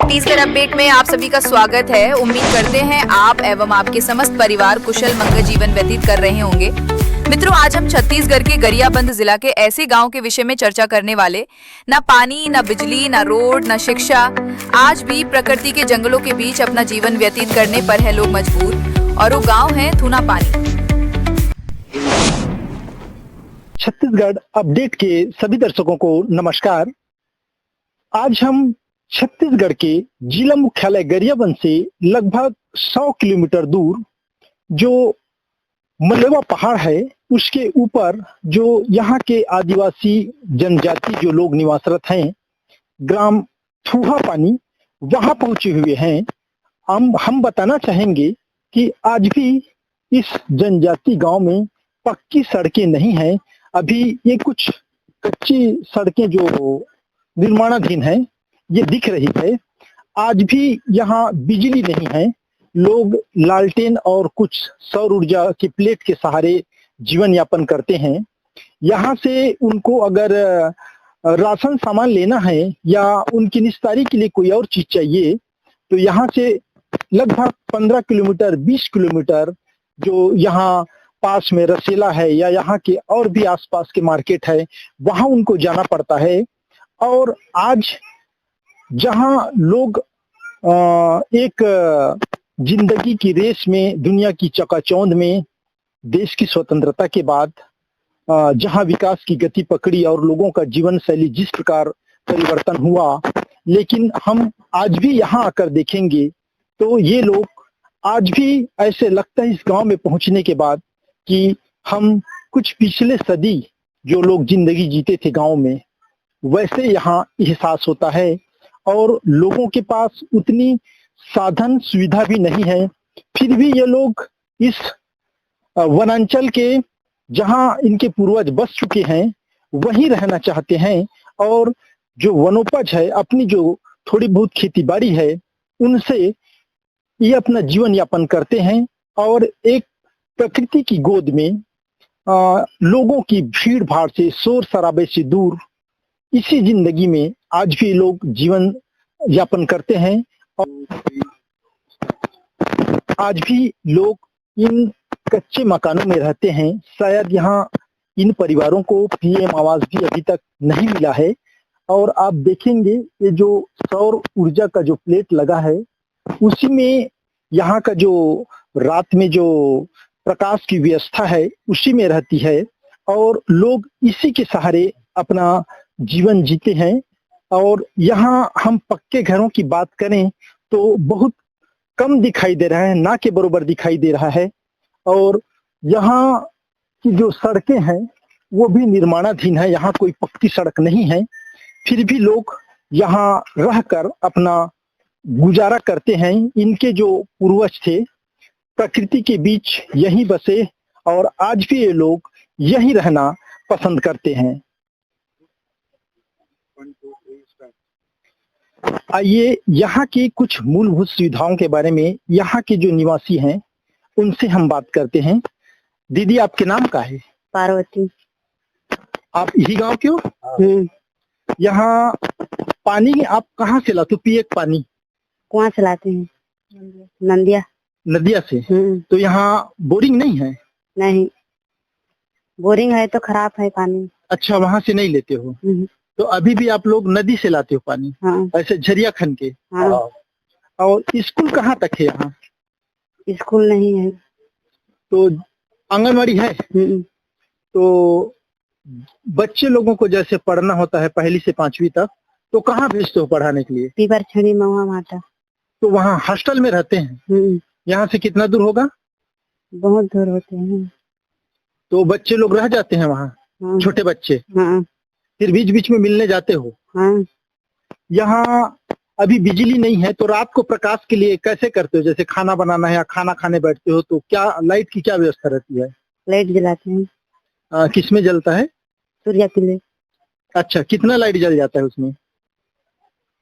Chhattisgarh update में आप सभी का स्वागत है। उम्मीद करते हैं आप एवं आपके समस्त परिवार कुशल मंगल जीवन व्यतीत कर रहे होंगे। मित्रों, आज हम छत्तीसगढ़ के गरियाबंद जिला के ऐसे गांव के विषय में चर्चा करने वाले। ना पानी, ना बिजली, ना रोड, ना शिक्षा, आज भी प्रकृति के जंगलों के बीच अपना जीवन व्यतीत करने पर है लोग मजबूर, और वो गाँव है थूना पानी। छत्तीसगढ़ अपडेट के सभी दर्शकों को नमस्कार। आज हम छत्तीसगढ़ के जिला मुख्यालय गरियाबंद से लगभग 100 किलोमीटर दूर जो मलेवा पहाड़ है उसके ऊपर जो यहाँ के आदिवासी जनजाति जो लोग निवासरत हैं, ग्राम थूहा पानी, वहां पहुंचे हुए हैं। हम बताना चाहेंगे कि आज भी इस जनजाति गांव में पक्की सड़कें नहीं हैं। अभी ये कुछ कच्ची सड़कें जो निर्माणाधीन है ये दिख रही है। आज भी यहाँ बिजली नहीं है। लोग लालटेन और कुछ सौर ऊर्जा की प्लेट के सहारे जीवन यापन करते हैं। यहाँ से उनको अगर राशन सामान लेना है या उनकी निस्तारी के लिए कोई और चीज चाहिए तो यहाँ से लगभग 15 किलोमीटर 20 किलोमीटर जो यहाँ पास में रसेला है या यहाँ के और भी आसपास के मार्केट है वहां उनको जाना पड़ता है। और आज जहां लोग एक जिंदगी की रेस में, दुनिया की चकाचौंध में, देश की स्वतंत्रता के बाद जहां विकास की गति पकड़ी और लोगों का जीवन शैली जिस प्रकार परिवर्तन हुआ, लेकिन हम आज भी यहाँ आकर देखेंगे तो ये लोग आज भी ऐसे लगता है इस गांव में पहुंचने के बाद कि हम कुछ पिछले सदी जो लोग जिंदगी जीते थे गांव में वैसे यहाँ एहसास होता है। और लोगों के पास उतनी साधन सुविधा भी नहीं है, फिर भी ये लोग इस वनांचल के जहाँ इनके पूर्वज बस चुके हैं वहीं रहना चाहते हैं और जो वनोपज है, अपनी जो थोड़ी बहुत खेती बाड़ी है, उनसे ये अपना जीवन यापन करते हैं। और एक प्रकृति की गोद में लोगों की भीड़ भाड़ से, शोर शराबे से दूर इसी जिंदगी में आज भी लोग जीवन यापन करते हैं। और आज भी लोग इन कच्चे मकानों में रहते हैं। शायद यहाँ इन परिवारों को पीएम आवास भी अभी तक नहीं मिला है। और आप देखेंगे ये जो सौर ऊर्जा का जो प्लेट लगा है उसी में यहाँ का जो रात में जो प्रकाश की व्यवस्था है उसी में रहती है और लोग इसी के सहारे अपना जीवन जीते हैं। और यहाँ हम पक्के घरों की बात करें तो बहुत कम दिखाई दे रहा है, ना के बराबर दिखाई दे रहा है। और यहाँ की जो सड़कें हैं वो भी निर्माणाधीन है, यहाँ कोई पक्की सड़क नहीं है। फिर भी लोग यहाँ रहकर अपना गुजारा करते हैं। इनके जो पूर्वज थे प्रकृति के बीच यहीं बसे और आज भी ये लोग यहीं रहना पसंद करते हैं। आइए यहाँ की कुछ मूलभूत सुविधाओं के बारे में यहाँ के जो निवासी हैं उनसे हम बात करते हैं। दीदी, आपके नाम क्या है? पार्वती। आप यही गांव के हो? यहाँ पानी आप कहाँ से लाते हो? पिए पानी कुआं से लाते हैं, नदिया से। तो यहाँ बोरिंग नहीं है? नहीं, बोरिंग है तो खराब है पानी। अच्छा, वहाँ से नहीं लेते हो? तो अभी भी आप लोग नदी से लाते हो पानी? हाँ। ऐसे झरिया खन के? हाँ। और स्कूल कहाँ तक है यहाँ? स्कूल नहीं है। तो आंगनवाड़ी है? तो बच्चे लोगों को जैसे पढ़ना होता है पहली से 5वीं तक, तो कहाँ भेजते हो पढ़ाने के लिए? पीपर छड़ी महुआ माता। तो वहाँ हॉस्टल में रहते हैं? यहाँ से कितना दूर होगा? बहुत दूर होते हैं। तो बच्चे लोग रह जाते हैं वहाँ? हाँ। छोटे बच्चे? हाँ। फिर बीच बीच में मिलने जाते हो? हाँ। यहाँ अभी बिजली नहीं है तो रात को प्रकाश के लिए कैसे करते हो? जैसे खाना बनाना है या खाना खाने बैठते हो तो क्या लाइट की क्या व्यवस्था रहती है? लाइट जलाते हैं। किसमें जलता है? सूर्य के लिए। अच्छा, कितना लाइट जल जाता है उसमें?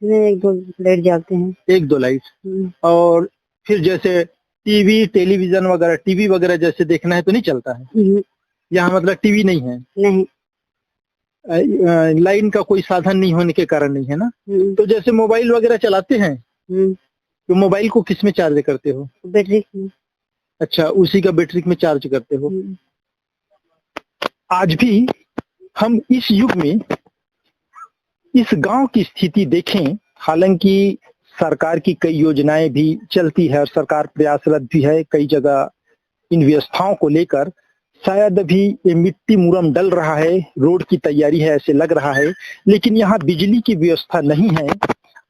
1-2 लाइट जलते हैं। 1-2 लाइट। और फिर जैसे टीवी टेलीविजन वगैरह, टीवी वगैरह जैसे देखना है तो नहीं चलता है? यहाँ मतलब टीवी नहीं है? नहीं। लाइन का कोई साधन नहीं होने के कारण नहीं है ना। तो जैसे मोबाइल वगैरह चलाते हैं तो मोबाइल को किस में चार्ज करते हो? बैटरी में। अच्छा, उसी का बैटरी में चार्ज करते हो। आज भी हम इस युग में इस गांव की स्थिति देखें, हालांकि सरकार की कई योजनाएं भी चलती है और सरकार प्रयासरत भी है कई जगह इन व्यवस्थाओं को लेकर। शायद अभी ये मिट्टी मुरम डल रहा है, रोड की तैयारी है ऐसे लग रहा है, लेकिन यहाँ बिजली की व्यवस्था नहीं है।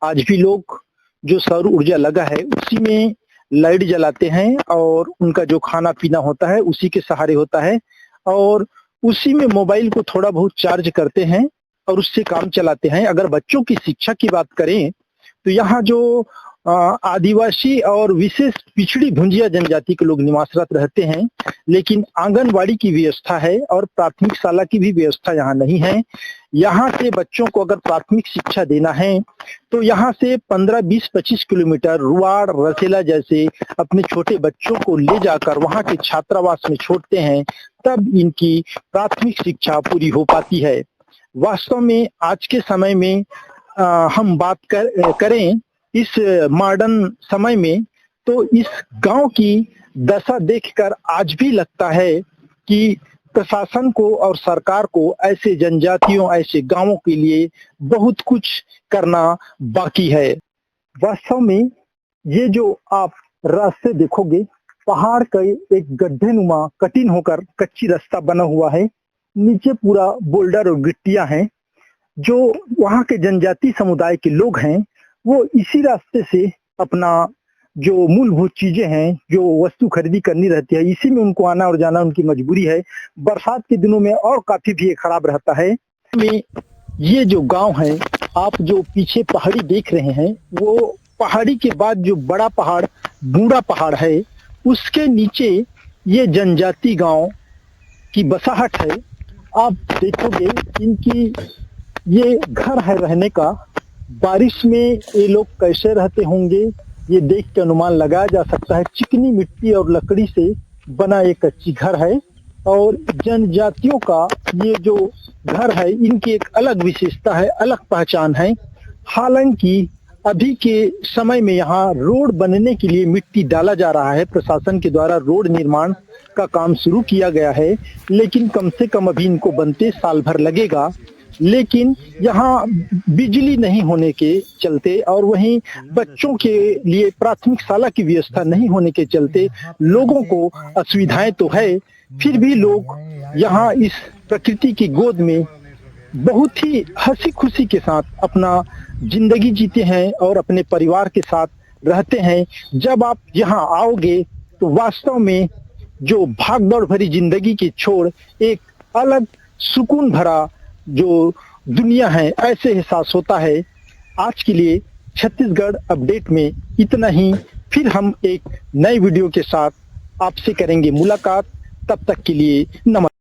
आज भी लोग जो सौर ऊर्जा लगा है उसी में लाइट जलाते हैं और उनका जो खाना पीना होता है उसी के सहारे होता है और उसी में मोबाइल को थोड़ा बहुत चार्ज करते हैं और उससे काम चलाते हैं। अगर बच्चों की शिक्षा की बात करें तो यहाँ जो आदिवासी और विशेष पिछड़ी भुंजिया जनजाति के लोग निवासरत रहते हैं, लेकिन आंगनवाड़ी की व्यवस्था है और प्राथमिक शाला की भी व्यवस्था यहाँ नहीं है। यहाँ से बच्चों को अगर प्राथमिक शिक्षा देना है तो यहाँ से 15, 20, 25 किलोमीटर रुआड़, रसेला जैसे अपने छोटे बच्चों को ले जाकर वहाँ के छात्रावास में छोड़ते हैं, तब इनकी प्राथमिक शिक्षा पूरी हो पाती है। वास्तव में आज के समय में हम बात करें इस मॉडर्न समय में, तो इस गांव की दशा देखकर आज भी लगता है कि प्रशासन को और सरकार को ऐसे जनजातियों, ऐसे गांवों के लिए बहुत कुछ करना बाकी है। वास्तव में ये जो आप रास्ते देखोगे, पहाड़ का एक गड्ढे नुमा कठिन होकर कच्ची रास्ता बना हुआ है, नीचे पूरा बोल्डर और गिट्टियां हैं। जो वहाँ के जनजाति समुदाय के लोग हैं वो इसी रास्ते से अपना जो मूलभूत चीजें हैं, जो वस्तु खरीदी करनी रहती है, इसी में उनको आना और जाना उनकी मजबूरी है। बरसात के दिनों में और काफी भी खराब रहता है। में ये जो गांव है, आप जो पीछे पहाड़ी देख रहे हैं, वो पहाड़ी के बाद जो बड़ा पहाड़ बूढ़ा पहाड़ है, उसके नीचे ये जनजाति गांव की बसाहट है। आप देखोगे इनकी ये घर है रहने का। बारिश में ये लोग कैसे रहते होंगे ये देख के अनुमान लगाया जा सकता है। चिकनी मिट्टी और लकड़ी से बना एक कच्ची घर है और जनजातियों का ये जो घर है इनकी एक अलग विशेषता है, अलग पहचान है। हालांकि अभी के समय में यहाँ रोड बनने के लिए मिट्टी डाला जा रहा है, प्रशासन के द्वारा रोड निर्माण का काम शुरू किया गया है, लेकिन कम से कम अभी इनको बनते साल भर लगेगा। लेकिन यहाँ बिजली नहीं होने के चलते और वहीं बच्चों के लिए प्राथमिक शाला की व्यवस्था नहीं होने के चलते लोगों को असुविधाएं तो है, फिर भी लोग यहाँ इस प्रकृति की गोद में बहुत ही हंसी खुशी के साथ अपना जिंदगी जीते हैं और अपने परिवार के साथ रहते हैं। जब आप यहाँ आओगे तो वास्तव में जो भागदौड़ भरी जिंदगी की छोड़ एक अलग सुकून भरा जो दुनिया है ऐसे एहसास होता है। आज के लिए छत्तीसगढ़ अपडेट में इतना ही। फिर हम एक नए वीडियो के साथ आपसे करेंगे मुलाकात। तब तक के लिए नमस्कार।